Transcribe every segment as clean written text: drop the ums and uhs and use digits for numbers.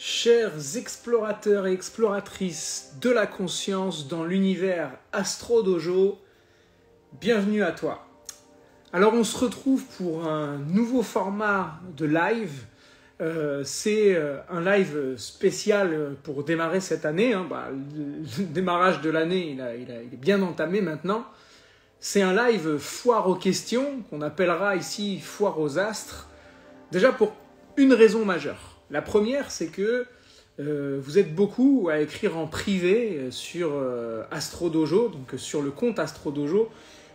Chers explorateurs et exploratrices de la conscience dans l'univers Astro Dojo, bienvenue à toi. Alors on se retrouve pour un nouveau format de live. C'est un live spécial pour démarrer cette année. Le démarrage de l'année, il est bien entamé maintenant. C'est un live foire aux questions, qu'on appellera ici foire aux astres. Déjà pour une raison majeure. La première, c'est que vous êtes beaucoup à écrire en privé sur Astro Dojo, donc sur le compte Astro Dojo,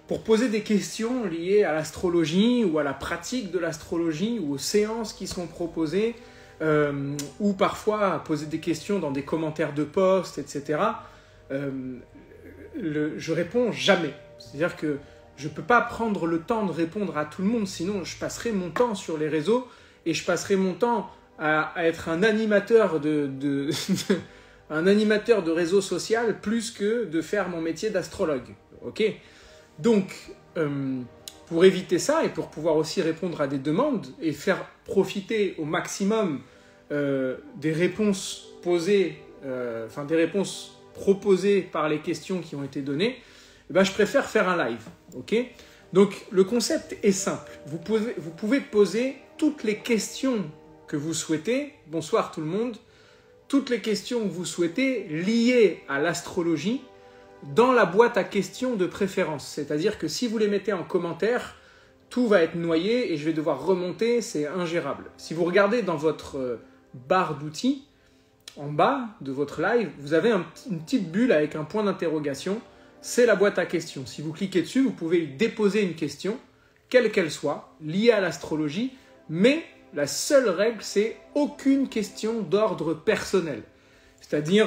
pour poser des questions liées à l'astrologie ou à la pratique de l'astrologie ou aux séances qui sont proposées, ou parfois poser des questions dans des commentaires de posts, etc. Je réponds jamais. C'est-à-dire que je ne peux pas prendre le temps de répondre à tout le monde, sinon je passerai mon temps sur les réseaux et je passerai mon temps à être un animateur un animateur de réseau social plus que de faire mon métier d'astrologue. Okay ? Donc, pour éviter ça et pour pouvoir aussi répondre à des demandes et faire profiter au maximum des réponses posées, des réponses proposées par les questions qui ont été données, je préfère faire un live. Okay ? Donc, le concept est simple. Vous pouvez poser toutes les questions que vous souhaitez, bonsoir tout le monde, toutes les questions que vous souhaitez liées à l'astrologie dans la boîte à questions de préférence. C'est-à-dire que si vous les mettez en commentaire, tout va être noyé et je vais devoir remonter, c'est ingérable. Si vous regardez dans votre barre d'outils, en bas de votre live, vous avez une petite bulle avec un point d'interrogation, c'est la boîte à questions. Si vous cliquez dessus, vous pouvez y déposer une question, quelle qu'elle soit, liée à l'astrologie, mais la seule règle, c'est aucune question d'ordre personnel. C'est-à-dire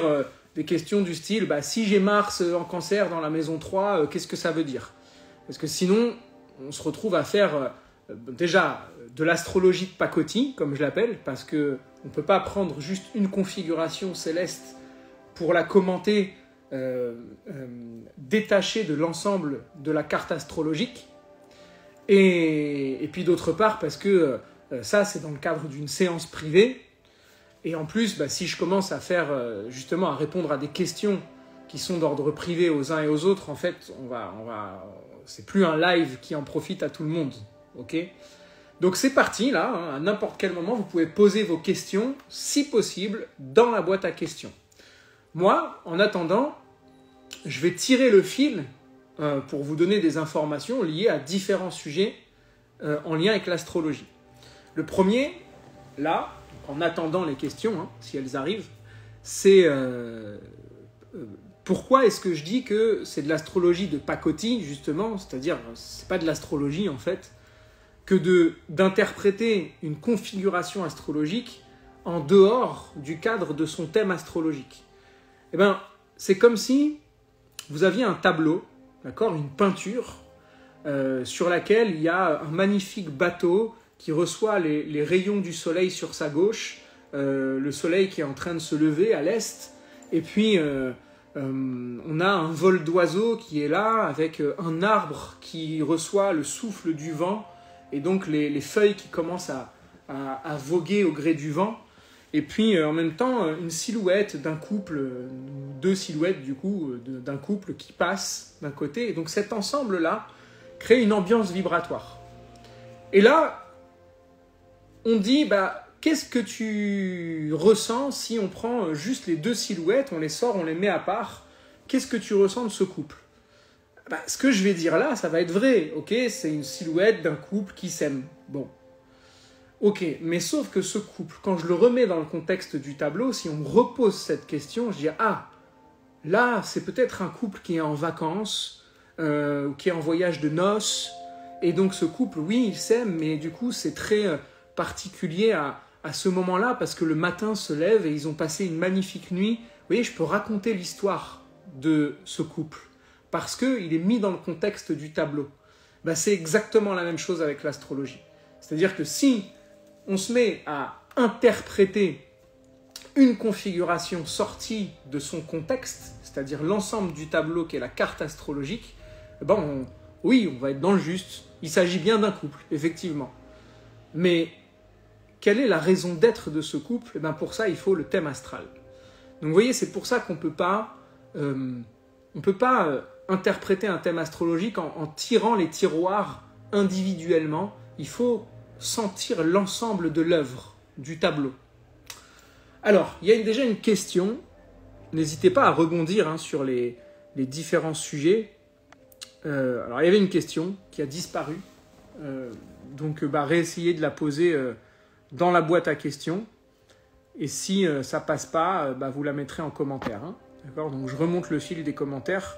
des questions du style si j'ai Mars en cancer dans la maison 3, qu'est-ce que ça veut dire? Parce que sinon, on se retrouve à faire déjà de l'astrologie de pacotille, comme je l'appelle, parce qu'on ne peut pas prendre juste une configuration céleste pour la commenter détachée de l'ensemble de la carte astrologique. Et puis d'autre part, parce que ça, c'est dans le cadre d'une séance privée. Et en plus, si je commence à faire, justement, à répondre à des questions qui sont d'ordre privé aux uns et aux autres, en fait, c'est plus un live qui en profite à tout le monde. Okay ? Donc c'est parti, là, à n'importe quel moment, vous pouvez poser vos questions, si possible, dans la boîte à questions. Moi, en attendant, je vais tirer le fil pour vous donner des informations liées à différents sujets en lien avec l'astrologie. Le premier, là, en attendant les questions, si elles arrivent, c'est pourquoi est-ce que je dis que c'est de l'astrologie de pacotille, justement, c'est-à-dire, c'est pas de l'astrologie, en fait, que d'interpréter une configuration astrologique en dehors du cadre de son thème astrologique. C'est comme si vous aviez un tableau, d'accord, une peinture, sur laquelle il y a un magnifique bateau qui reçoit les rayons du soleil sur sa gauche, le soleil qui est en train de se lever à l'est, et puis on a un vol d'oiseaux qui est là, avec un arbre qui reçoit le souffle du vent, et donc les feuilles qui commencent à voguer au gré du vent, et puis en même temps une silhouette d'un couple, deux silhouettes du coup, d'un couple qui passe d'un côté, et donc cet ensemble-là crée une ambiance vibratoire. Et là, on dit, qu'est-ce que tu ressens si on prend juste les deux silhouettes, on les sort, on les met à part, qu'est-ce que tu ressens de ce couple? Ce que je vais dire là, ça va être vrai, ok? C'est une silhouette d'un couple qui s'aime. Bon. Ok, mais sauf que ce couple, quand je le remets dans le contexte du tableau, si on me repose cette question, je dis, là, c'est peut-être un couple qui est en vacances, ou qui est en voyage de noces, et donc ce couple, oui, il s'aime, mais du coup, c'est très particulier à ce moment-là, parce que le matin se lève et ils ont passé une magnifique nuit. Vous voyez, je peux raconter l'histoire de ce couple, parce qu'il est mis dans le contexte du tableau. C'est exactement la même chose avec l'astrologie. C'est-à-dire que si on se met à interpréter une configuration sortie de son contexte, c'est-à-dire l'ensemble du tableau qui est la carte astrologique, on va être dans le juste. Il s'agit bien d'un couple, effectivement. Mais quelle est la raison d'être de ce couple? Et bien pour ça, il faut le thème astral. Donc vous voyez, c'est pour ça qu'on ne peut pas interpréter un thème astrologique en tirant les tiroirs individuellement. Il faut sentir l'ensemble de l'œuvre, du tableau. Alors, il y a déjà une question. N'hésitez pas à rebondir sur les différents sujets. Alors, il y avait une question qui a disparu. Donc, réessayez de la poser dans la boîte à questions. Et si ça passe pas, vous la mettrez en commentaire. Hein. D'accord ? Donc, je remonte le fil des commentaires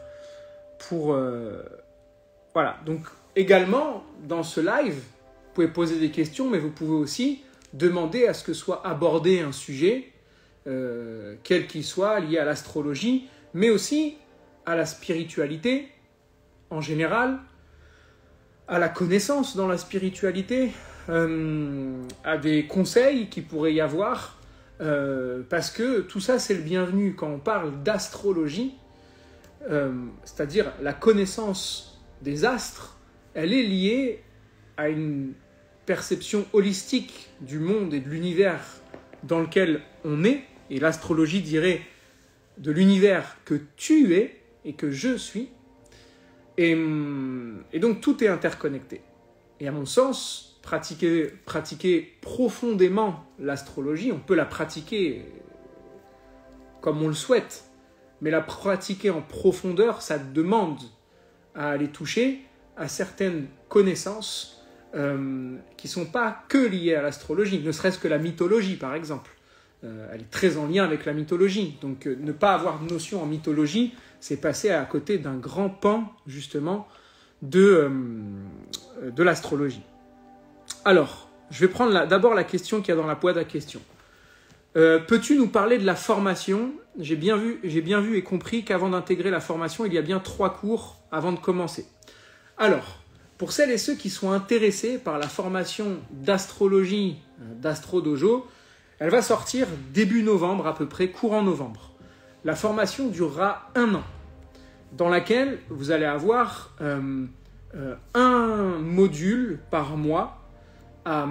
pour... Voilà. Donc, également, dans ce live, vous pouvez poser des questions, mais vous pouvez aussi demander à ce que soit abordé un sujet, quel qu'il soit, lié à l'astrologie, mais aussi à la spiritualité en général, à la connaissance dans la spiritualité, à des conseils qui pourraient y avoir, parce que tout ça c'est le bienvenu. Quand on parle d'astrologie, c'est-à-dire la connaissance des astres, elle est liée à une perception holistique du monde et de l'univers dans lequel on est, et l'astrologie dirait de l'univers que tu es et que je suis, et donc tout est interconnecté. Et à mon sens, pratiquer profondément l'astrologie, on peut la pratiquer comme on le souhaite, mais la pratiquer en profondeur, ça demande à aller toucher à certaines connaissances qui ne sont pas que liées à l'astrologie, ne serait-ce que la mythologie par exemple. Elle est très en lien avec la mythologie. Donc ne pas avoir de notion en mythologie, c'est passer à côté d'un grand pan justement de l'astrologie. Alors, je vais prendre d'abord la question qu'il y a dans la boîte à questions. Peux-tu nous parler de la formation ? J'ai bien vu et compris qu'avant d'intégrer la formation, il y a bien 3 cours avant de commencer. Alors, pour celles et ceux qui sont intéressés par la formation d'astrologie d'Astro Dojo, elle va sortir début novembre à peu près, courant novembre. La formation durera 1 an, dans laquelle vous allez avoir un module par mois à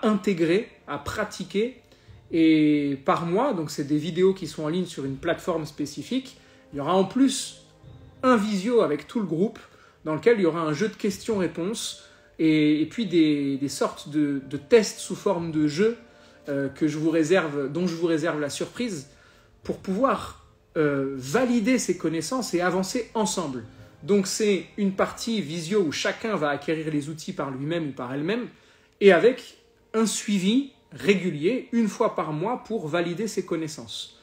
intégrer, à pratiquer. Et par mois, donc c'est des vidéos qui sont en ligne sur une plateforme spécifique. Il y aura en plus un visio avec tout le groupe, dans lequel il y aura un jeu de questions-réponses et puis des sortes de tests sous forme de jeu dont je vous réserve la surprise pour pouvoir valider ces connaissances et avancer ensemble. Donc c'est une partie visio où chacun va acquérir les outils par lui-même ou par elle-même et avec un suivi régulier, 1 fois par mois pour valider ses connaissances.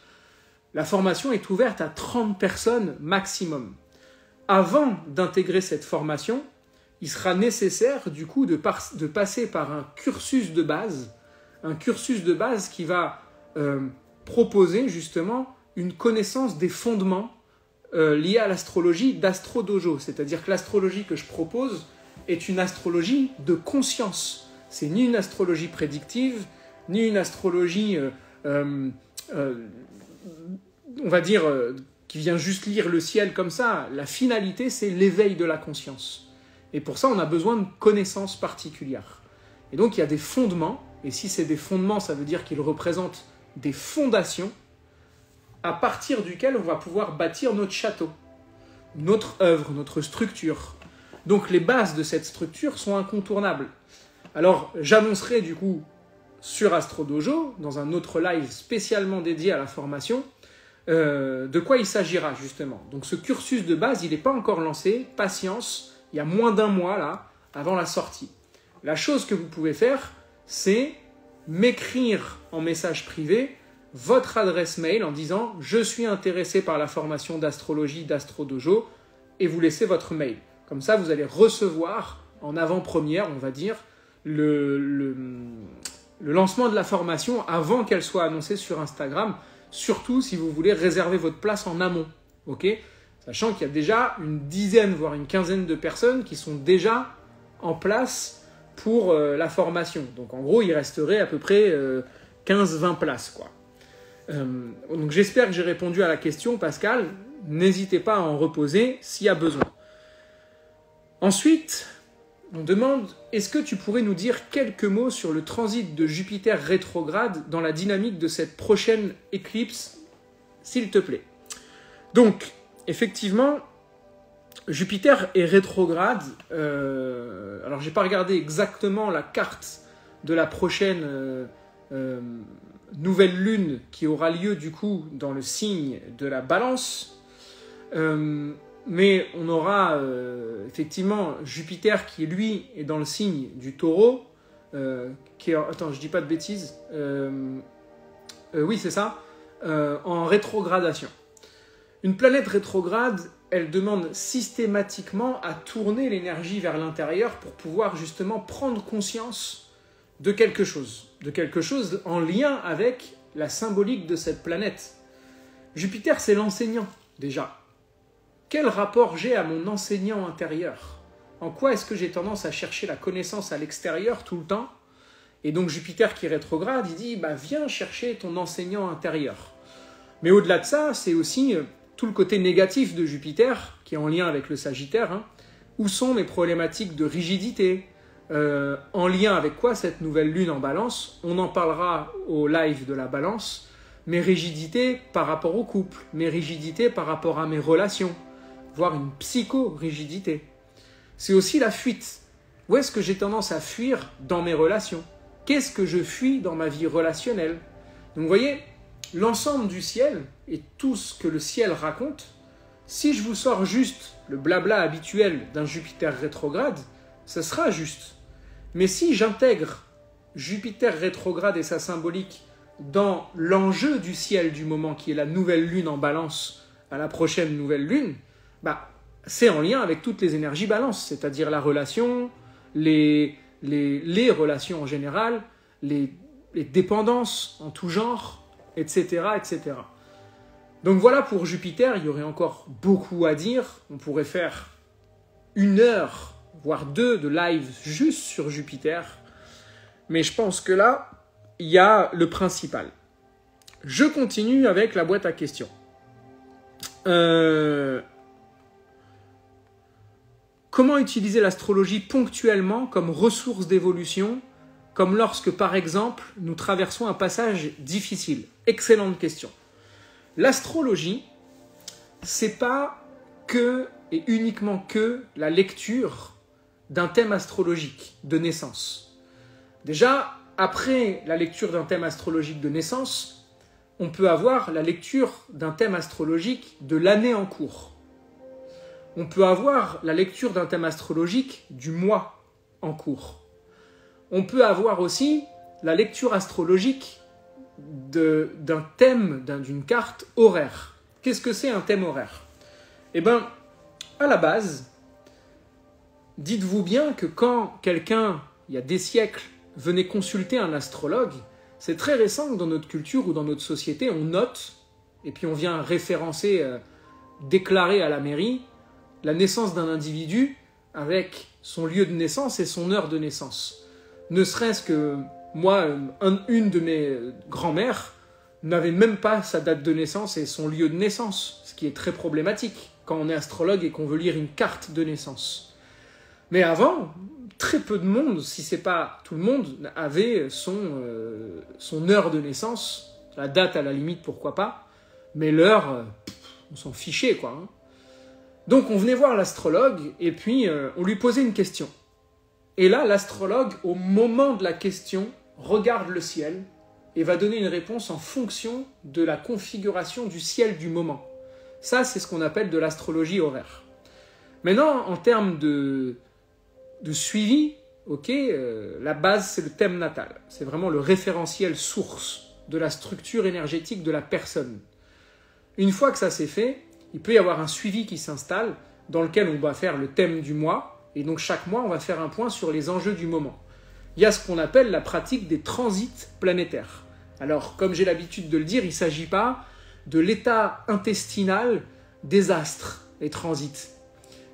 La formation est ouverte à 30 personnes maximum. Avant d'intégrer cette formation, il sera nécessaire du coup de passer par un cursus de base qui va proposer justement une connaissance des fondements liés à l'astrologie d'Astro Dojo. C'est-à-dire que l'astrologie que je propose est une astrologie de conscience. C'est ni une astrologie prédictive, ni une astrologie, on va dire, qui vient juste lire le ciel comme ça. La finalité, c'est l'éveil de la conscience. Et pour ça, on a besoin de connaissances particulières. Et donc, il y a des fondements. Et si c'est des fondements, ça veut dire qu'ils représentent des fondations à partir duquel on va pouvoir bâtir notre château, notre œuvre, notre structure. Donc les bases de cette structure sont incontournables. Alors j'annoncerai du coup sur Astro Dojo, dans un autre live spécialement dédié à la formation, de quoi il s'agira justement. Donc ce cursus de base, il n'est pas encore lancé, patience, il y a moins d'1 mois là, avant la sortie. La chose que vous pouvez faire, c'est m'écrire en message privé votre adresse mail en disant « Je suis intéressé par la formation d'astrologie d'Astro Dojo » et vous laissez votre mail. Comme ça, vous allez recevoir en avant-première, on va dire, le lancement de la formation avant qu'elle soit annoncée sur Instagram, surtout si vous voulez réserver votre place en amont. Okay ? Sachant qu'il y a déjà une dizaine, voire une quinzaine de personnes qui sont déjà en place pour la formation. Donc en gros, il resterait à peu près 15-20 places, quoi. Donc j'espère que j'ai répondu à la question, Pascal. N'hésitez pas à en reposer s'il y a besoin. Ensuite, On demande, est-ce que tu pourrais nous dire quelques mots sur le transit de Jupiter rétrograde dans la dynamique de cette prochaine éclipse, s'il te plaît? Donc, effectivement, Jupiter est rétrograde. Alors, je n'ai pas regardé exactement la carte de la prochaine nouvelle lune qui aura lieu, du coup, dans le signe de la Balance. Mais on aura effectivement Jupiter qui, lui, est dans le signe du Taureau. Attends, je dis pas de bêtises. Oui, c'est ça. En rétrogradation. Une planète rétrograde, elle demande systématiquement à tourner l'énergie vers l'intérieur pour pouvoir justement prendre conscience de quelque chose en lien avec la symbolique de cette planète. Jupiter, c'est l'enseignant, déjà. Quel rapport j'ai à mon enseignant intérieur? En quoi est-ce que j'ai tendance à chercher la connaissance à l'extérieur tout le temps? Et donc Jupiter qui est rétrograde, il dit viens chercher ton enseignant intérieur. Mais au-delà de ça, c'est aussi tout le côté négatif de Jupiter, qui est en lien avec le Sagittaire. Où sont mes problématiques de rigidité? En lien avec quoi cette nouvelle lune en Balance? On en parlera au live de la Balance. Mes rigidités par rapport au couple, mes rigidités par rapport à mes relations, voire une psycho-rigidité. C'est aussi la fuite. Où est-ce que j'ai tendance à fuir dans mes relations? Qu'est-ce que je fuis dans ma vie relationnelle? Donc vous voyez, l'ensemble du ciel et tout ce que le ciel raconte, si je vous sors juste le blabla habituel d'un Jupiter rétrograde, ce sera juste. Mais si j'intègre Jupiter rétrograde et sa symbolique dans l'enjeu du ciel du moment, qui est la nouvelle lune en Balance à la prochaine nouvelle lune, c'est en lien avec toutes les énergies Balance, c'est-à-dire la relation, les relations en général, les dépendances en tout genre, etc., etc. Donc voilà pour Jupiter, il y aurait encore beaucoup à dire. On pourrait faire 1 heure, voire 2 de live juste sur Jupiter. Mais je pense que là, il y a le principal. Je continue avec la boîte à questions. Comment utiliser l'astrologie ponctuellement comme ressource d'évolution, comme lorsque, par exemple, nous traversons un passage difficile? Excellente question. L'astrologie, c'est pas que et uniquement que la lecture d'un thème astrologique de naissance. Déjà, après la lecture d'un thème astrologique de naissance, on peut avoir la lecture d'un thème astrologique de l'année en cours. On peut avoir la lecture d'un thème astrologique du mois en cours. On peut avoir aussi la lecture astrologique d'un thème, d'une carte horaire. Qu'est-ce que c'est un thème horaire? Eh bien, à la base, dites-vous bien que quand quelqu'un, il y a des siècles, venait consulter un astrologue, c'est très récent que dans notre culture ou dans notre société, on note, et puis on vient référencer, déclarer à la mairie, la naissance d'un individu avec son lieu de naissance et son heure de naissance. Ne serait-ce que moi, une de mes grand-mères n'avait même pas sa date de naissance et son lieu de naissance, ce qui est très problématique quand on est astrologue et qu'on veut lire une carte de naissance. Mais avant, très peu de monde, si ce n'est pas tout le monde, avait son heure de naissance, la date à la limite, pourquoi pas, mais l'heure, on s'en fichait, quoi. Donc on venait voir l'astrologue et puis on lui posait une question. Et là, l'astrologue, au moment de la question, regarde le ciel et va donner une réponse en fonction de la configuration du ciel du moment. Ça, c'est ce qu'on appelle de l'astrologie horaire. Maintenant, en termes de suivi, la base, c'est le thème natal. C'est vraiment le référentiel source de la structure énergétique de la personne. Une fois que ça s'est fait, il peut y avoir un suivi qui s'installe dans lequel on va faire le thème du mois. Et donc chaque mois, on va faire un point sur les enjeux du moment. Il y a ce qu'on appelle la pratique des transits planétaires. Alors, comme j'ai l'habitude de le dire, il ne s'agit pas de l'état intestinal des astres, les transits.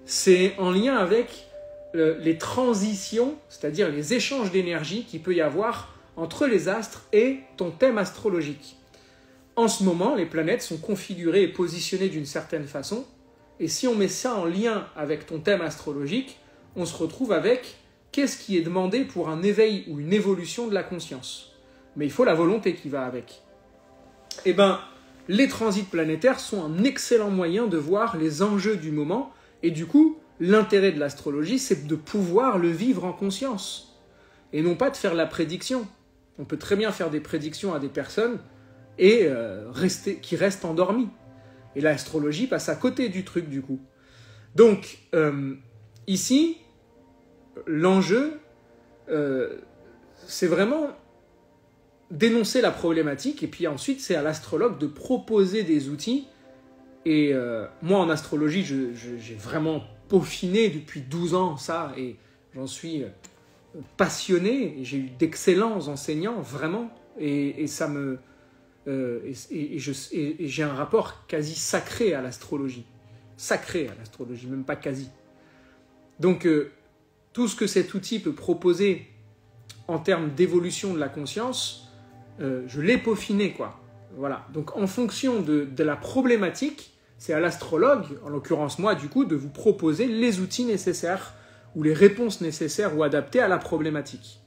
C'est en lien avec les transitions, c'est-à-dire les échanges d'énergie qu'il peut y avoir entre les astres et ton thème astrologique. En ce moment, les planètes sont configurées et positionnées d'une certaine façon, et si on met ça en lien avec ton thème astrologique, on se retrouve avec qu'est-ce qui est demandé pour un éveil ou une évolution de la conscience? Mais il faut la volonté qui va avec. Eh bien, les transits planétaires sont un excellent moyen de voir les enjeux du moment, et du coup, l'intérêt de l'astrologie, c'est de pouvoir le vivre en conscience, et non pas de faire la prédiction. On peut très bien faire des prédictions à des personnes et qui restent endormies. Et l'astrologie passe à côté du truc, du coup. Donc, ici, l'enjeu, c'est vraiment dénoncer la problématique, et puis ensuite, c'est à l'astrologue de proposer des outils. Et moi, en astrologie, j'ai vraiment peaufiné depuis 12 ans ça, et j'en suis passionné, et j'ai eu d'excellents enseignants, vraiment, et ça me... et j'ai un rapport quasi sacré à l'astrologie. Sacré à l'astrologie, même pas quasi. Donc, tout ce que cet outil peut proposer en termes d'évolution de la conscience, je l'ai peaufiné, quoi. Voilà. Donc, en fonction de la problématique, c'est à l'astrologue, en l'occurrence moi, du coup, de vous proposer les outils nécessaires ou les réponses nécessaires ou adaptées à la problématique.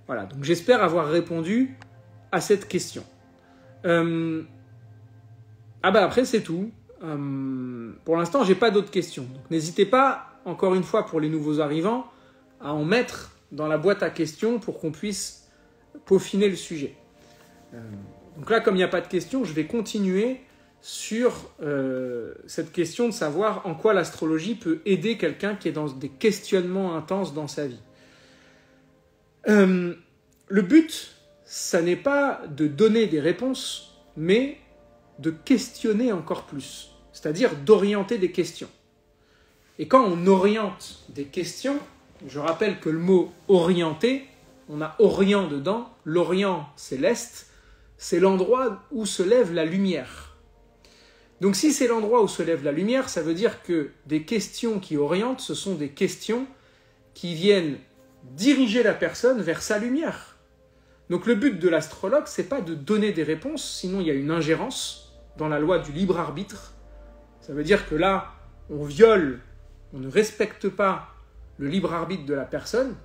Voilà. Donc, j'espère avoir répondu à cette question. Après, c'est tout. Pour l'instant, j'ai pas d'autres questions. Donc, n'hésitez pas, encore une fois, pour les nouveaux arrivants, à en mettre dans la boîte à questions pour qu'on puisse peaufiner le sujet. Donc là, comme il n'y a pas de questions, je vais continuer sur cette question de savoir en quoi l'astrologie peut aider quelqu'un qui est dans des questionnements intenses dans sa vie. Le but, ça n'est pas de donner des réponses, mais de questionner encore plus, c'est-à-dire d'orienter des questions. Et quand on oriente des questions, je rappelle que le mot « orienter », on a « orient » dedans, l'orient c'est l'est, c'est l'endroit où se lève la lumière. Donc si c'est l'endroit où se lève la lumière, ça veut dire que des questions qui orientent, ce sont des questions qui viennent diriger la personne vers sa lumière. Donc le but de l'astrologue, c'est pas de donner des réponses, sinon il y a une ingérence dans la loi du libre arbitre. Ça veut dire que là, on viole, on ne respecte pas le libre arbitre de la personne,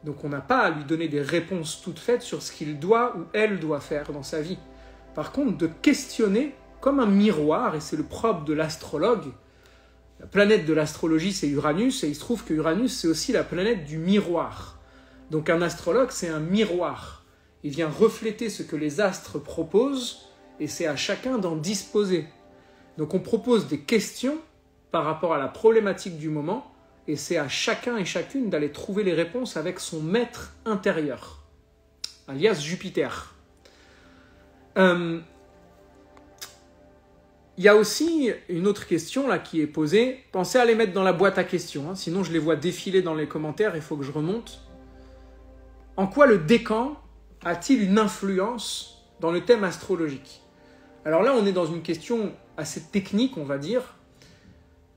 donc on n'a pas à lui donner des réponses toutes faites sur ce qu'il doit ou elle doit faire dans sa vie. Par contre, de questionner comme un miroir, et c'est le propre de l'astrologue. La planète de l'astrologie, c'est Uranus, et il se trouve que Uranus, c'est aussi la planète du miroir. Donc un astrologue, c'est un miroir. Il vient refléter ce que les astres proposent, et c'est à chacun d'en disposer. Donc on propose des questions par rapport à la problématique du moment, et c'est à chacun et chacune d'aller trouver les réponses avec son maître intérieur, alias Jupiter. Il y a aussi une autre question là qui est posée. Pensez à les mettre dans la boîte à questions, sinon je les vois défiler dans les commentaires, il faut que je remonte. En quoi le décan a-t-il une influence dans le thème astrologique? Alors là, on est dans une question assez technique, on va dire.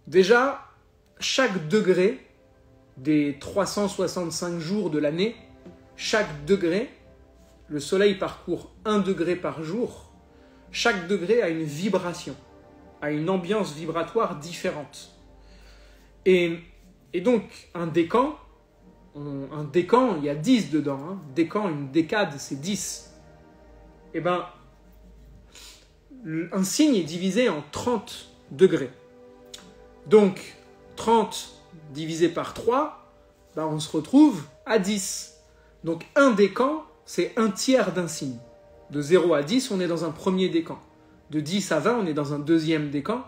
Déjà, chaque degré des 365 jours de l'année, chaque degré, le soleil parcourt 1 degré par jour, chaque degré a une vibration, a une ambiance vibratoire différente. Et donc, un décan, il y a 10 dedans. Décan, une décade, c'est 10. Eh bien, un signe est divisé en 30 degrés. Donc, 30 divisé par 3, on se retrouve à 10. Donc, un décan, c'est un tiers d'un signe. De 0 à 10, on est dans un premier décan. De 10 à 20, on est dans un deuxième décan.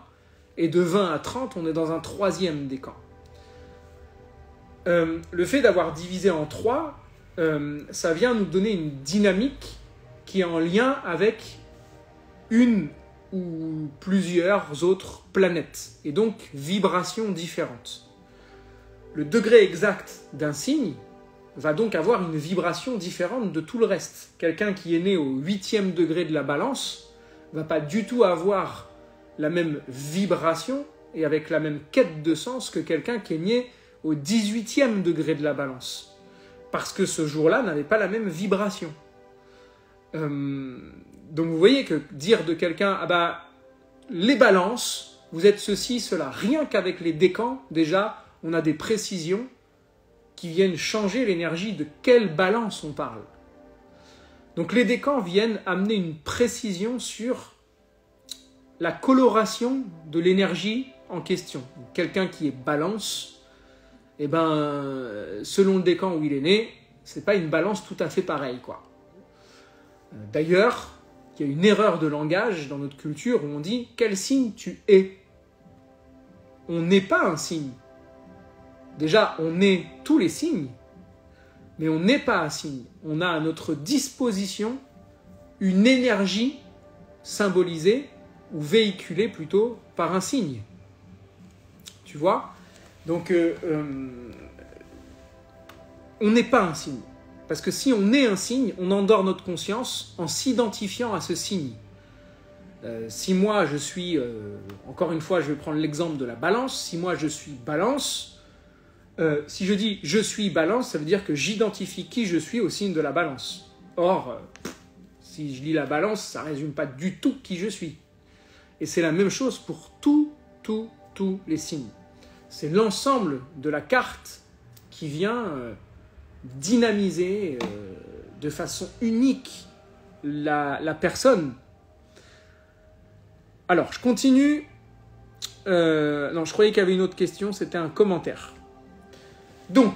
Et de 20 à 30, on est dans un troisième décan. Le fait d'avoir divisé en 3, ça vient nous donner une dynamique qui est en lien avec une ou plusieurs autres planètes, et donc vibrations différentes. Le degré exact d'un signe va donc avoir une vibration différente de tout le reste. Quelqu'un qui est né au 8e degré de la balance ne va pas du tout avoir la même vibration et avec la même quête de sens que quelqu'un qui est né au 18e degré de la balance. Parce que ce jour-là n'avait pas la même vibration. Donc vous voyez que dire de quelqu'un, les balances, vous êtes ceci, cela, rien qu'avec les décans, déjà, on a des précisions qui viennent changer l'énergie. De quelle balance on parle? Donc les décans viennent amener une précision sur la coloration de l'énergie en question. Quelqu'un qui est balance, eh ben, selon le décan où il est né, c'est pas une balance tout à fait pareille, quoi. D'ailleurs, il y a une erreur de langage dans notre culture où on dit « quel signe tu es ?» On n'est pas un signe. Déjà, on est tous les signes, mais on n'est pas un signe. On a à notre disposition une énergie symbolisée ou véhiculée plutôt par un signe. Tu vois? Donc, on n'est pas un signe. Parce que si on est un signe, on endort notre conscience en s'identifiant à ce signe. Si moi je suis, encore une fois je vais prendre l'exemple de la balance, si moi je suis balance, si je dis je suis balance, ça veut dire que j'identifie qui je suis au signe de la balance. Or, si je lis la balance, ça ne résume pas du tout qui je suis. Et c'est la même chose pour tous les signes. C'est l'ensemble de la carte qui vient dynamiser de façon unique la personne. Alors, je continue. Non, je croyais qu'il y avait une autre question, c'était un commentaire. Donc,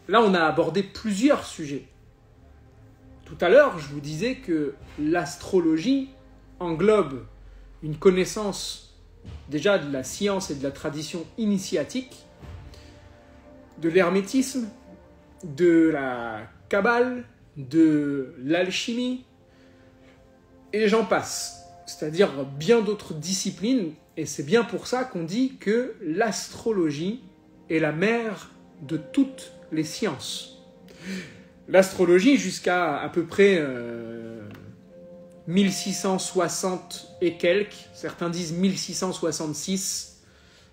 là, on a abordé plusieurs sujets. Tout à l'heure, je vous disais que l'astrologie englobe une connaissance déjà de la science et de la tradition initiatique, de l'hermétisme, de la Kabbale, de l'alchimie, et j'en passe. C'est-à-dire bien d'autres disciplines, et c'est bien pour ça qu'on dit que l'astrologie est la mère de toutes les sciences. L'astrologie, jusqu'à à peu près 1660 et quelques, certains disent 1666,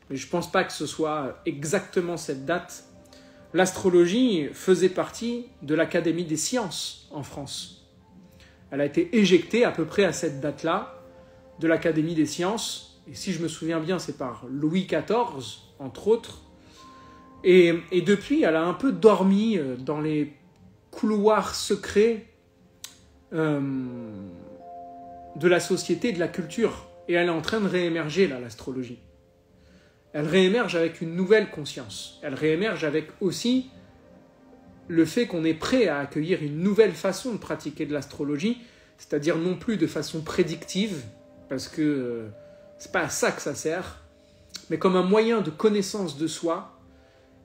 mais je ne pense pas que ce soit exactement cette date. L'astrologie faisait partie de l'Académie des sciences en France. Elle a été éjectée à peu près à cette date-là de l'Académie des sciences, et si je me souviens bien, c'est par Louis XIV, entre autres, et depuis, elle a un peu dormi dans les couloirs secrets de la société, de la culture, et elle est en train de réémerger, là, l'astrologie. Elle réémerge avec une nouvelle conscience. Elle réémerge avec aussi le fait qu'on est prêt à accueillir une nouvelle façon de pratiquer de l'astrologie, c'est-à-dire non plus de façon prédictive, parce que c'est pas à ça que ça sert, mais comme un moyen de connaissance de soi,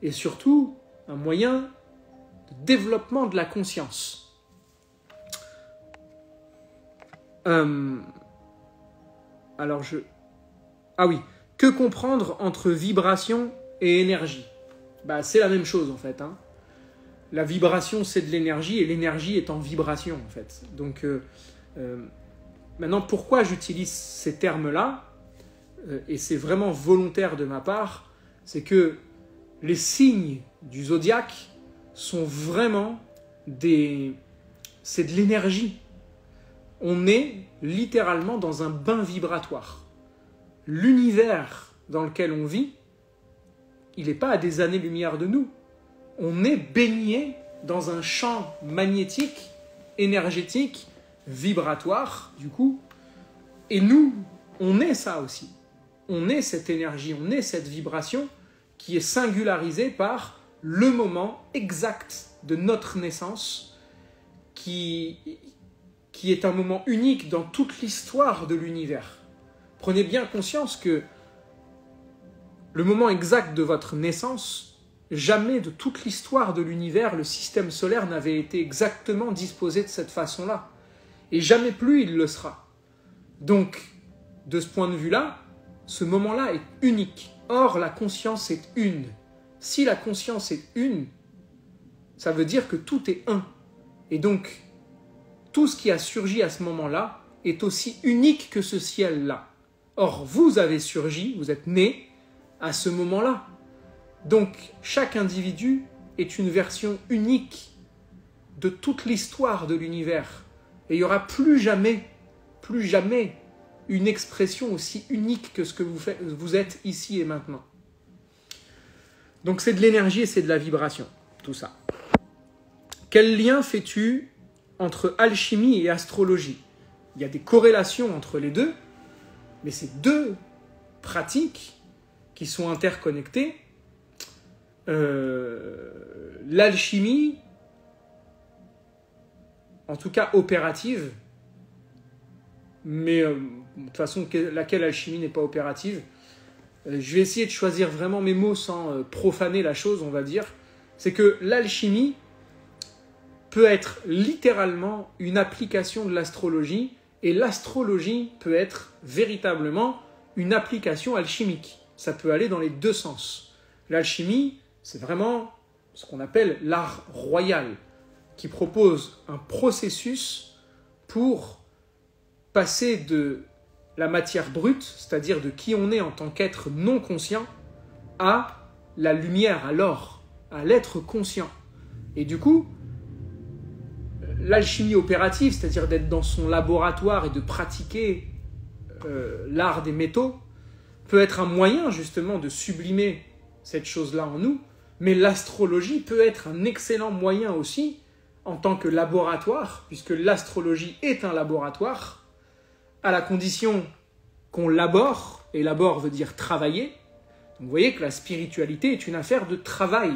et surtout un moyen de développement de la conscience. Alors Ah oui. Que comprendre entre vibration et énergie? Bah, c'est la même chose en fait. Hein. La vibration, c'est de l'énergie et l'énergie est en vibration en fait. Donc, maintenant, pourquoi j'utilise ces termes-là, et c'est vraiment volontaire de ma part, c'est que les signes du zodiaque sont vraiment c'est de l'énergie. On est littéralement dans un bain vibratoire. L'univers dans lequel on vit, il n'est pas à des années-lumière de nous. On est baigné dans un champ magnétique, énergétique, vibratoire, du coup. Et nous, on est ça aussi. On est cette énergie, on est cette vibration qui est singularisée par le moment exact de notre naissance, qui est un moment unique dans toute l'histoire de l'univers. Prenez bien conscience que le moment exact de votre naissance, jamais de toute l'histoire de l'univers, le système solaire n'avait été exactement disposé de cette façon-là. Et jamais plus il le sera. Donc, de ce point de vue-là, ce moment-là est unique. Or, la conscience est une. Si la conscience est une, ça veut dire que tout est un. Et donc, tout ce qui a surgi à ce moment-là est aussi unique que ce ciel-là. Or, vous avez surgi, vous êtes né à ce moment-là. Donc, chaque individu est une version unique de toute l'histoire de l'univers. Et il n'y aura plus jamais une expression aussi unique que ce que vous êtes ici et maintenant. Donc, c'est de l'énergie et c'est de la vibration. tout ça. Quel lien fais-tu entre alchimie et astrologie? Il y a des corrélations entre les deux, mais c'est deux pratiques qui sont interconnectées. L'alchimie, en tout cas opérative, mais de toute façon, laquelle alchimie n'est pas opérative? Je vais essayer de choisir vraiment mes mots sans profaner la chose, on va dire. C'est que l'alchimie peut être littéralement une application de l'astrologie, et l'astrologie peut être véritablement une application alchimique. Ça peut aller dans les deux sens. L'alchimie, c'est vraiment ce qu'on appelle l'art royal, qui propose un processus pour passer de la matière brute, c'est-à-dire de qui on est en tant qu'être non conscient, à la lumière, à l'or, à l'être conscient. Et du coup, l'alchimie opérative, c'est-à-dire d'être dans son laboratoire et de pratiquer l'art des métaux, peut être un moyen justement de sublimer cette chose-là en nous, mais l'astrologie peut être un excellent moyen aussi en tant que laboratoire, puisque l'astrologie est un laboratoire, à la condition qu'on labore, et labore veut dire travailler. Donc vous voyez que la spiritualité est une affaire de travail.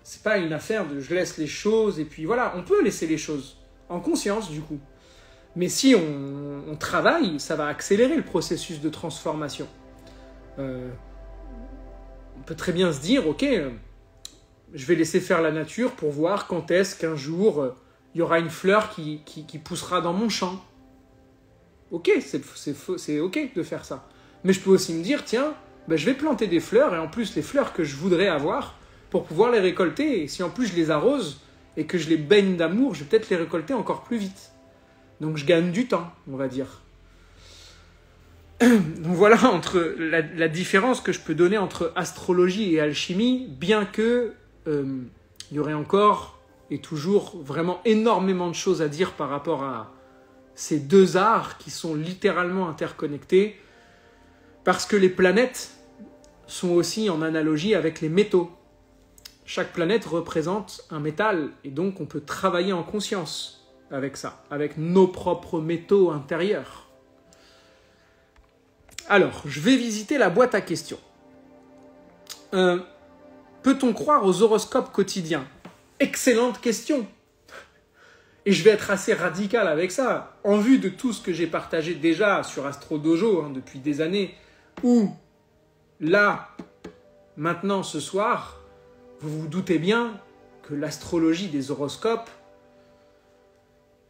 C'est pas une affaire de je laisse les choses et puis voilà, on peut laisser les choses en conscience du coup. Mais si on travaille, ça va accélérer le processus de transformation. On peut très bien se dire, ok, je vais laisser faire la nature pour voir quand est-ce qu'un jour il y aura une fleur qui poussera dans mon champ. Ok, c'est ok de faire ça. Mais je peux aussi me dire, tiens, ben je vais planter des fleurs et en plus les fleurs que je voudrais avoir, pour pouvoir les récolter. Et si en plus je les arrose et que je les baigne d'amour, je vais peut-être les récolter encore plus vite. Donc je gagne du temps, on va dire. Donc voilà entre la différence que je peux donner entre astrologie et alchimie, bien que il y aurait encore et toujours vraiment énormément de choses à dire par rapport à ces deux arts qui sont littéralement interconnectés, parce que les planètes sont aussi en analogie avec les métaux. Chaque planète représente un métal, et donc on peut travailler en conscience avec ça, avec nos propres métaux intérieurs. Alors, je vais visiter la boîte à questions. Peut-on croire aux horoscopes quotidiens? Excellente question. Et je vais être assez radical avec ça, en vue de tout ce que j'ai partagé déjà sur Astro Dojo depuis des années, où là, maintenant, ce soir, vous vous doutez bien que l'astrologie des horoscopes,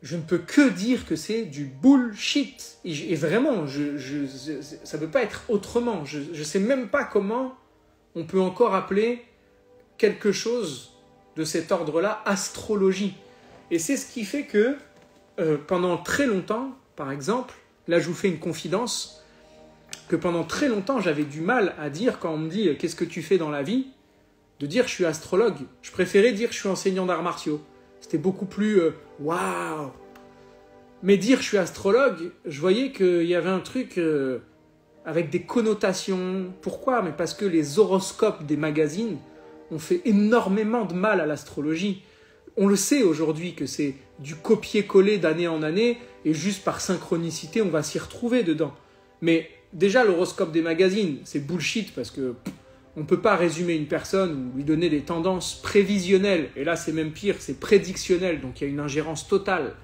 je ne peux que dire que c'est du bullshit. Et vraiment, ça ne peut pas être autrement. Je ne sais même pas comment on peut encore appeler quelque chose de cet ordre-là astrologie. Et c'est ce qui fait que pendant très longtemps, par exemple, là je vous fais une confidence, que pendant très longtemps j'avais du mal à dire, quand on me dit « qu'est-ce que tu fais dans la vie ?», de dire « je suis astrologue ». Je préférais dire « je suis enseignant d'arts martiaux ». C'était beaucoup plus « waouh ». Mais dire « je suis astrologue », je voyais qu'il y avait un truc avec des connotations. Pourquoi? Mais parce que les horoscopes des magazines ont fait énormément de mal à l'astrologie. On le sait aujourd'hui que c'est du copier-coller d'année en année et juste par synchronicité, on va s'y retrouver dedans. Mais déjà, l'horoscope des magazines, c'est bullshit parce que on ne peut pas résumer une personne ou lui donner des tendances prévisionnelles. Et là, c'est même pire, c'est prédictionnel. Donc, il y a une ingérence totale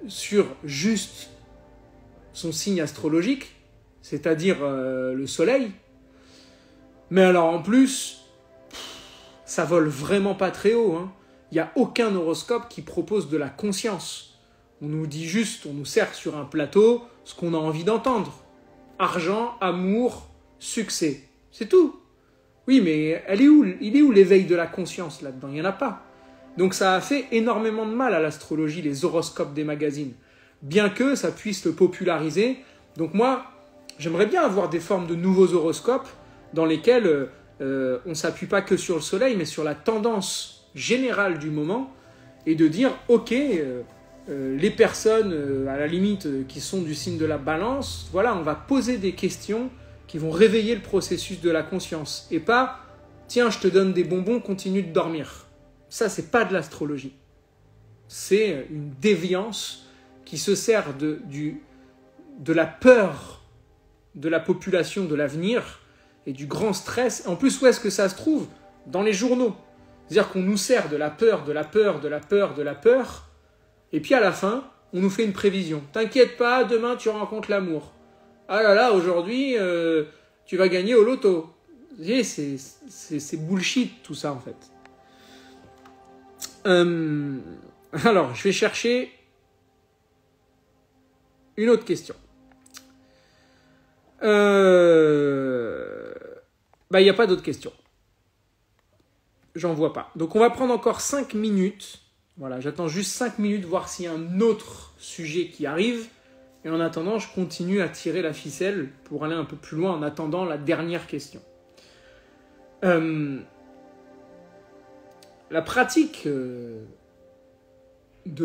sur juste son signe astrologique, c'est-à-dire le soleil. Mais alors, en plus, ça vole vraiment pas très haut. Il n'y a aucun horoscope qui propose de la conscience. On nous dit juste, on nous sert sur un plateau ce qu'on a envie d'entendre. Argent, amour, succès. C'est tout. Oui, mais il est où l'éveil de la conscience là-dedans? Il n'y en a pas. Donc ça a fait énormément de mal à l'astrologie, les horoscopes des magazines. Bien que ça puisse le populariser. Donc moi, j'aimerais bien avoir des formes de nouveaux horoscopes dans lesquels on ne s'appuie pas que sur le soleil, mais sur la tendance générale du moment, et de dire, ok, les personnes, à la limite, qui sont du signe de la balance, voilà, on va poser des questions qui vont réveiller le processus de la conscience, et pas tiens, je te donne des bonbons, continue de dormir. Ça, c'est pas de l'astrologie. C'est une déviance qui se sert de la peur de la population de l'avenir et du grand stress. En plus, où est-ce que ça se trouve? Dans les journaux. C'est-à-dire qu'on nous sert de la peur, de la peur, de la peur, de la peur, et puis à la fin, on nous fait une prévision. T'inquiète pas, demain tu rencontres l'amour. Ah là là, aujourd'hui, tu vas gagner au loto. Vous voyez, c'est bullshit tout ça en fait. Alors, je vais chercher une autre question. Il n'y a pas d'autres questions. J'en vois pas. Donc on va prendre encore 5 minutes. Voilà, j'attends juste 5 minutes, voir s'il y a un autre sujet qui arrive. Et en attendant, je continue à tirer la ficelle pour aller un peu plus loin en attendant la dernière question. La pratique de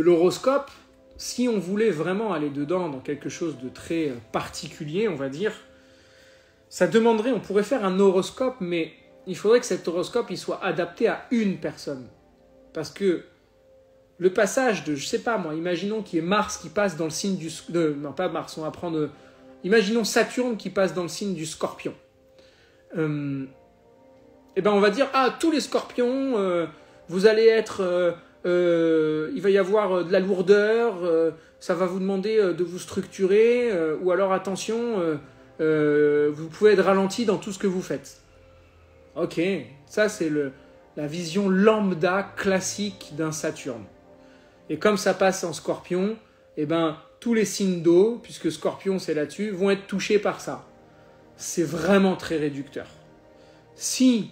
l'horoscope, si on voulait vraiment aller dedans dans quelque chose de très particulier, on va dire, ça demanderait, on pourrait faire un horoscope, mais il faudrait que cet horoscope il soit adapté à une personne. Parce que le passage de, je sais pas moi, imaginons qu'il y ait Mars qui passe dans le signe du... non, pas Mars, on va prendre... imaginons Saturne qui passe dans le signe du Scorpion. Et ben on va dire, ah, tous les Scorpions, vous allez être... il va y avoir de la lourdeur, ça va vous demander de vous structurer, ou alors attention, vous pouvez être ralenti dans tout ce que vous faites. Ok, ça c'est la vision lambda classique d'un Saturne. Et comme ça passe en Scorpion, eh ben, tous les signes d'eau, puisque Scorpion c'est là-dessus, vont être touchés par ça. C'est vraiment très réducteur. Si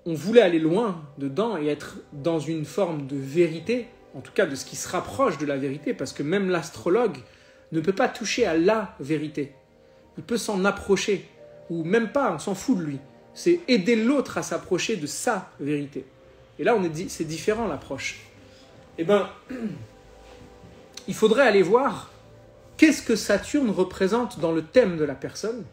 on voulait aller loin dedans et être dans une forme de vérité, en tout cas de ce qui se rapproche de la vérité, parce que même l'astrologue ne peut pas toucher à la vérité. Il peut s'en approcher, ou même pas, on s'en fout de lui. C'est aider l'autre à s'approcher de sa vérité. Et là, c'est différent l'approche. Eh bien, il faudrait aller voir qu'est-ce que Saturne représente dans le thème de la personne.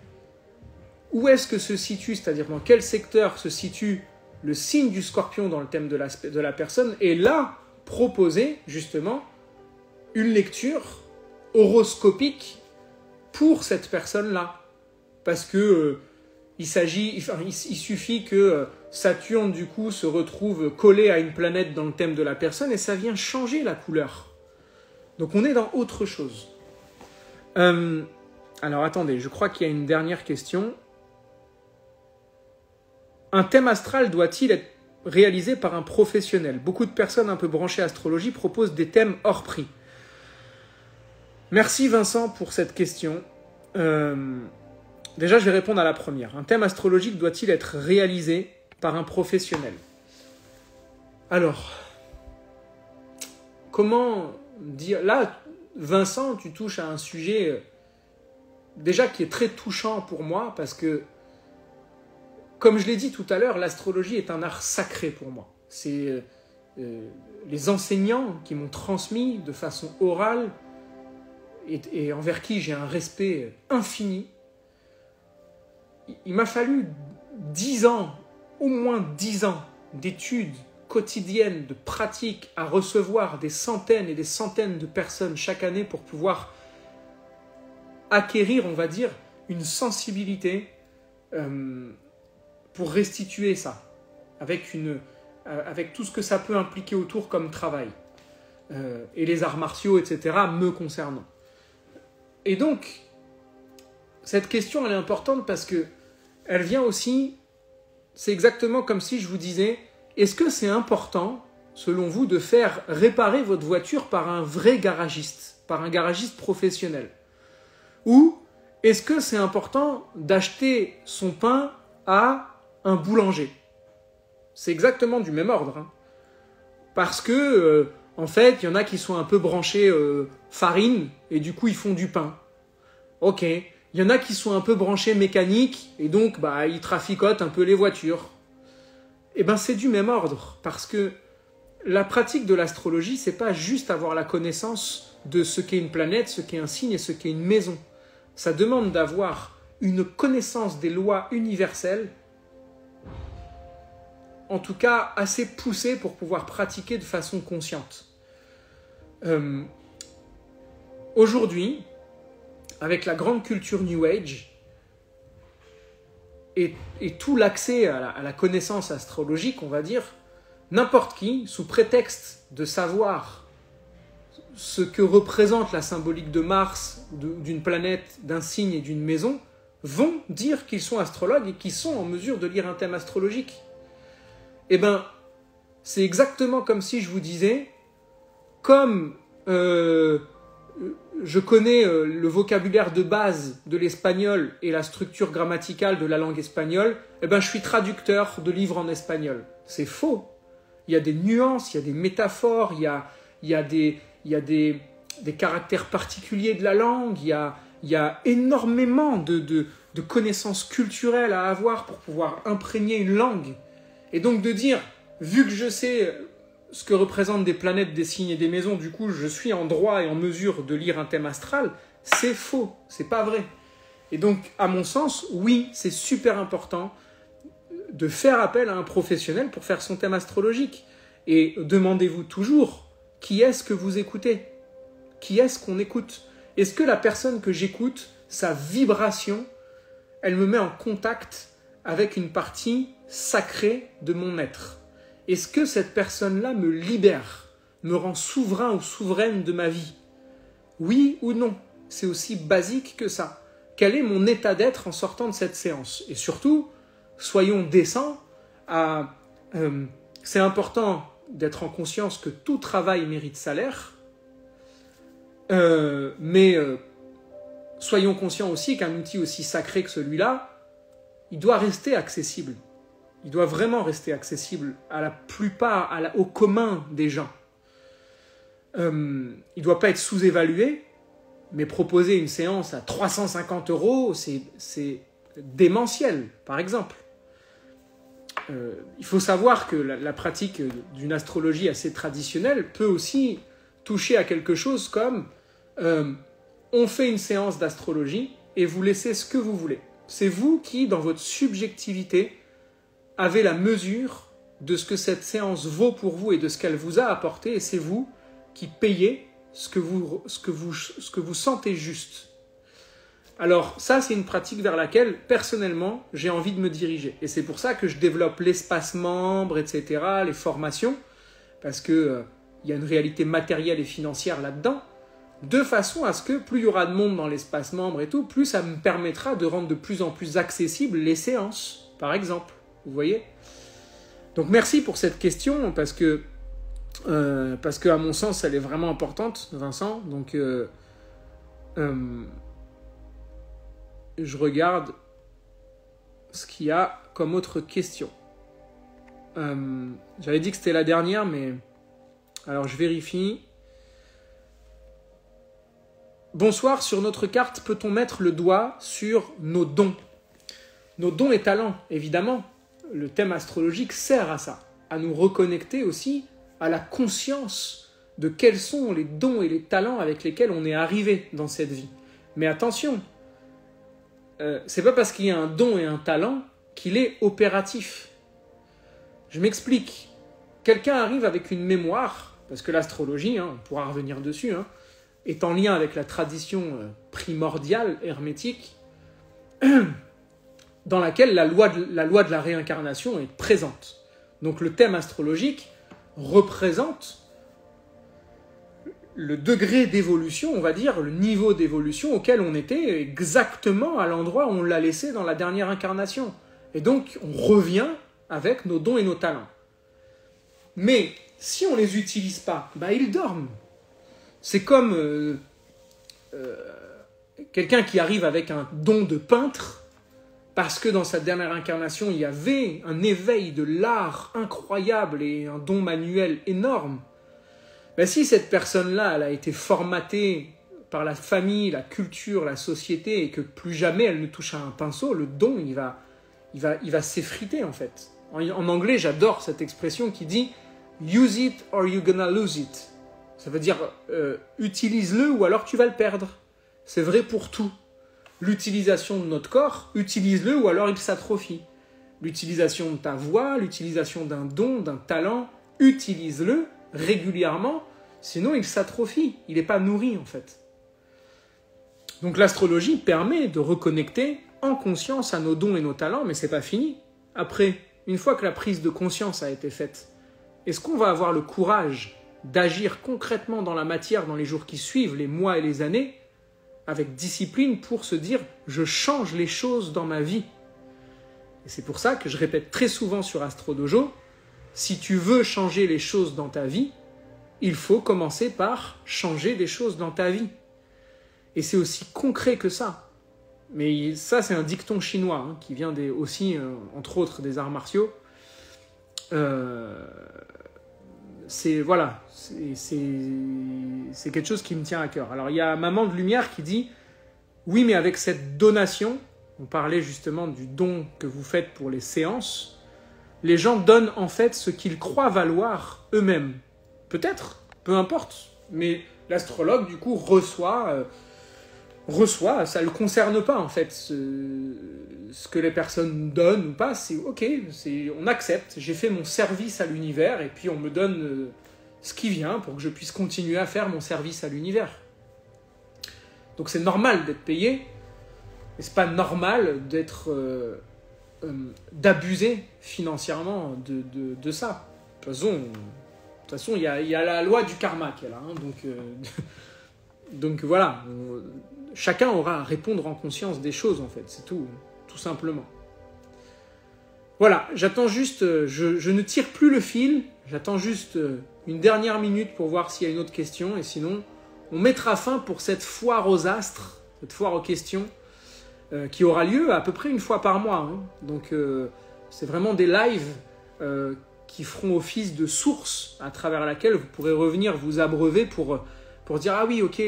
Où est-ce que se situe, c'est-à-dire dans quel secteur se situe le signe du Scorpion dans le thème de la personne, et là, proposer justement une lecture horoscopique pour cette personne-là. Parce que il suffit que Saturne, du coup, se retrouve collé à une planète dans le thème de la personne et ça vient changer la couleur. Donc on est dans autre chose. Alors attendez, je crois qu'il y a une dernière question. Un thème astral doit-il être réalisé par un professionnel? Beaucoup de personnes un peu branchées astrologie proposent des thèmes hors prix. Merci Vincent pour cette question. Déjà, je vais répondre à la première. Un thème astrologique doit-il être réalisé par un professionnel? Alors, comment dire... Là, Vincent, tu touches à un sujet déjà qui est très touchant pour moi parce que, comme je l'ai dit tout à l'heure, l'astrologie est un art sacré pour moi. C'est les enseignants qui m'ont transmis de façon orale et envers qui j'ai un respect infini. Il m'a fallu 10 ans, au moins 10 ans d'études quotidiennes, de pratiques, à recevoir des centaines et des centaines de personnes chaque année pour pouvoir acquérir, on va dire, une sensibilité pour restituer ça, avec tout ce que ça peut impliquer autour comme travail, et les arts martiaux, etc., me concernant. Et donc, cette question, elle est importante parce que elle vient aussi, c'est exactement comme si je vous disais, est-ce que c'est important, selon vous, de faire réparer votre voiture par un vrai garagiste, par un garagiste professionnel? Ou est-ce que c'est important d'acheter son pain à un boulanger? C'est exactement du même ordre. Hein. Parce que, en fait, il y en a qui sont un peu branchés farine, et du coup, ils font du pain. Ok. Il y en a qui sont un peu branchés mécaniques, et donc, ils traficotent un peu les voitures. Eh bien, c'est du même ordre, parce que la pratique de l'astrologie, c'est pas juste avoir la connaissance de ce qu'est une planète, ce qu'est un signe et ce qu'est une maison. Ça demande d'avoir une connaissance des lois universelles en tout cas assez poussée pour pouvoir pratiquer de façon consciente. Aujourd'hui, avec la grande culture New Age et tout l'accès à la connaissance astrologique, on va dire, n'importe qui, sous prétexte de savoir ce que représente la symbolique de Mars, d'une planète, d'un signe et d'une maison, vont dire qu'ils sont astrologues et qu'ils sont en mesure de lire un thème astrologique. Eh bien, c'est exactement comme si je vous disais, comme je connais le vocabulaire de base de l'espagnol et la structure grammaticale de la langue espagnole, eh ben, je suis traducteur de livres en espagnol. C'est faux. Il y a des nuances, il y a des métaphores, il y a des caractères particuliers de la langue, il y a énormément de connaissances culturelles à avoir pour pouvoir imprégner une langue. Et donc de dire, vu que je sais ce que représentent des planètes, des signes et des maisons, du coup je suis en droit et en mesure de lire un thème astral, c'est faux, c'est pas vrai. Et donc, à mon sens, oui, c'est super important de faire appel à un professionnel pour faire son thème astrologique. Et demandez-vous toujours, qui est-ce que vous écoutez? Qui est-ce qu'on écoute? Est-ce que la personne que j'écoute, sa vibration, elle me met en contact avec une partie sacrée de mon être? Est-ce que cette personne-là me libère, me rend souverain ou souveraine de ma vie? Oui ou non? C'est aussi basique que ça. Quel est mon état d'être en sortant de cette séance? Et surtout, soyons décents. C'est important d'être en conscience que tout travail mérite salaire, mais soyons conscients aussi qu'un outil aussi sacré que celui-là, il doit rester accessible. Il doit vraiment rester accessible à la plupart, au commun des gens. Il ne doit pas être sous-évalué, mais proposer une séance à 350 €, c'est démentiel, par exemple. Il faut savoir que la pratique d'une astrologie assez traditionnelle peut aussi toucher à quelque chose comme on fait une séance d'astrologie et vous laissez ce que vous voulez. C'est vous qui, dans votre subjectivité, avez la mesure de ce que cette séance vaut pour vous et de ce qu'elle vous a apporté, et c'est vous qui payez ce que vous sentez juste. Alors ça, c'est une pratique vers laquelle, personnellement, j'ai envie de me diriger. Et c'est pour ça que je développe l'espace membre, etc., les formations, parce qu'il y a une réalité matérielle et financière là-dedans, de façon à ce que plus il y aura de monde dans l'espace membre et tout, plus ça me permettra de rendre de plus en plus accessibles les séances, par exemple. Vous voyez? Donc merci pour cette question, parce que à mon sens, elle est vraiment importante, Vincent. Donc je regarde ce qu'il y a comme autre question. J'avais dit que c'était la dernière, mais alors je vérifie. Bonsoir, sur notre carte, peut-on mettre le doigt sur nos dons? Nos dons et talents, évidemment. Le thème astrologique sert à ça, à nous reconnecter aussi à la conscience de quels sont les dons et les talents avec lesquels on est arrivé dans cette vie. Mais attention, c'est pas parce qu'il y a un don et un talent qu'il est opératif. Je m'explique. Quelqu'un arrive avec une mémoire, parce que l'astrologie, on pourra revenir dessus, est en lien avec la tradition primordiale, hermétique, dans laquelle la loi de la réincarnation est présente. Donc le thème astrologique représente le degré d'évolution, on va dire, le niveau d'évolution auquel on était exactement à l'endroit où on l'a laissé dans la dernière incarnation. Et donc on revient avec nos dons et nos talents. Mais si on ne les utilise pas, ils dorment. C'est comme quelqu'un qui arrive avec un don de peintre, parce que dans sa dernière incarnation, il y avait un éveil de l'art incroyable et un don manuel énorme. Si cette personne-là, elle a été formatée par la famille, la culture, la société, et que plus jamais elle ne touche à un pinceau, le don, il va s'effriter en fait. En anglais, j'adore cette expression qui dit « use it or you're gonna lose it ». Ça veut dire utilise-le ou alors tu vas le perdre. C'est vrai pour tout. L'utilisation de notre corps, utilise-le ou alors il s'atrophie. l'utilisation de ta voix, l'utilisation d'un don, d'un talent, utilise-le régulièrement, sinon il s'atrophie, il n'est pas nourri en fait. Donc l'astrologie permet de reconnecter en conscience à nos dons et nos talents, mais c'est pas fini. Après, une fois que la prise de conscience a été faite, est-ce qu'on va avoir le courage d'agir concrètement dans la matière dans les jours qui suivent, les mois et les années, avec discipline pour se dire « je change les choses dans ma vie ». Et c'est pour ça que je répète très souvent sur Astro Dojo, si tu veux changer les choses dans ta vie, il faut commencer par changer des choses dans ta vie. Et c'est aussi concret que ça. Mais ça, c'est un dicton chinois hein, qui vient aussi, entre autres, des arts martiaux. C'est quelque chose qui me tient à cœur. Alors, il y a Maman de Lumière qui dit « Oui, mais avec cette donation, on parlait justement du don que vous faites pour les séances, les gens donnent en fait ce qu'ils croient valoir eux-mêmes. Peut-être, peu importe, mais l'astrologue, du coup, reçoit, ça ne le concerne pas, en fait, ce que les personnes donnent ou pas, c'est ok, on accepte, j'ai fait mon service à l'univers, et puis on me donne ce qui vient pour que je puisse continuer à faire mon service à l'univers. Donc c'est normal d'être payé, mais c'est pas normal d'abuser financièrement de ça. De toute façon, il y a la loi du karma qui est là, hein, donc voilà, chacun aura à répondre en conscience des choses en fait, c'est tout simplement. Voilà, j'attends juste, je ne tire plus le fil, j'attends juste une dernière minute pour voir s'il y a une autre question, et sinon on mettra fin pour cette foire aux astres, cette foire aux questions, qui aura lieu à peu près une fois par mois. Hein. Donc c'est vraiment des lives qui feront office de source à travers laquelle vous pourrez revenir vous abreuver pour dire « Ah oui, ok,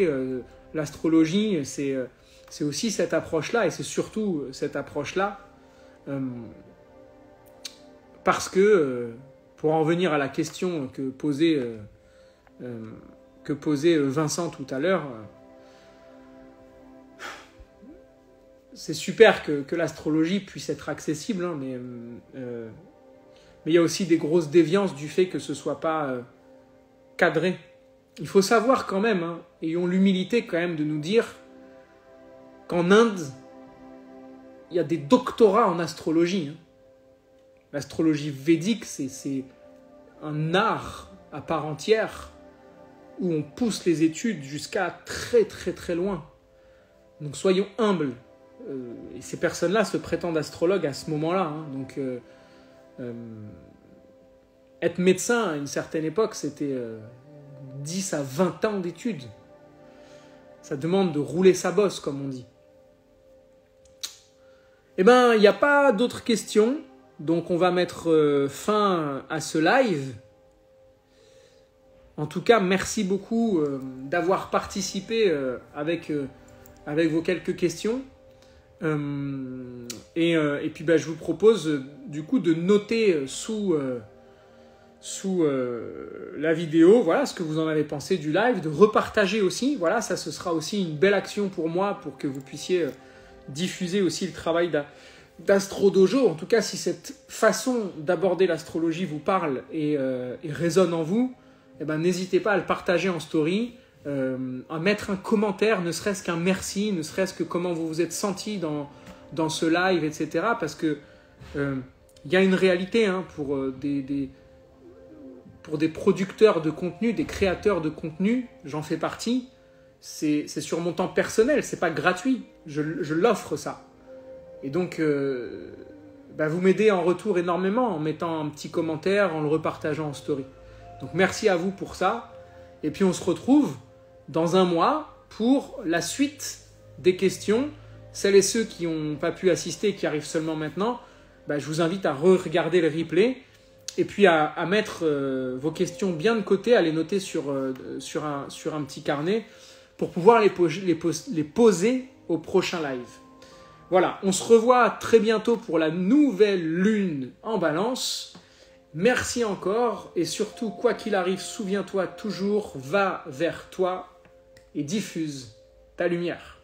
l'astrologie, c'est aussi cette approche-là, et c'est surtout cette approche-là. Parce que, pour en venir à la question que posait Vincent tout à l'heure, c'est super que l'astrologie puisse être accessible, hein, mais il y a aussi des grosses déviances du fait que ce ne soit pas cadré. Il faut savoir quand même, hein, ayons l'humilité quand même de nous dire qu'en Inde, il y a des doctorats en astrologie. Hein. L'astrologie védique, c'est un art à part entière où on pousse les études jusqu'à très très très loin. Donc soyons humbles. Et ces personnes-là se prétendent astrologues à ce moment-là. Hein. Donc être médecin à une certaine époque, c'était 10 à 20 ans d'études. Ça demande de rouler sa bosse, comme on dit. Eh bien, il n'y a pas d'autres questions. Donc, on va mettre fin à ce live. En tout cas, merci beaucoup d'avoir participé avec vos quelques questions. Et puis, je vous propose du coup de noter sous la vidéo, voilà ce que vous en avez pensé du live, de repartager aussi, voilà, ça ce sera aussi une belle action pour moi, pour que vous puissiez diffuser aussi le travail d'Astro Dojo. En tout cas, si cette façon d'aborder l'astrologie vous parle et résonne en vous, eh ben, n'hésitez pas à le partager en story, à mettre un commentaire, ne serait-ce qu'un merci, ne serait-ce que comment vous vous êtes senti dans ce live, etc. Parce que y a une réalité hein, pour des producteurs de contenu, des créateurs de contenu, j'en fais partie, c'est sur mon temps personnel, c'est pas gratuit, je l'offre ça. Et donc, vous m'aidez en retour énormément en mettant un petit commentaire, en le repartageant en story. Donc merci à vous pour ça, et puis on se retrouve dans un mois pour la suite des questions. Celles et ceux qui n'ont pas pu assister, qui arrivent seulement maintenant, je vous invite à re-regarder le replay, et puis à mettre vos questions bien de côté, à les noter sur un petit carnet pour pouvoir les poser au prochain live. Voilà, on se revoit très bientôt pour la nouvelle lune en Balance. Merci encore et surtout, quoi qu'il arrive, souviens-toi toujours, va vers toi et diffuse ta lumière.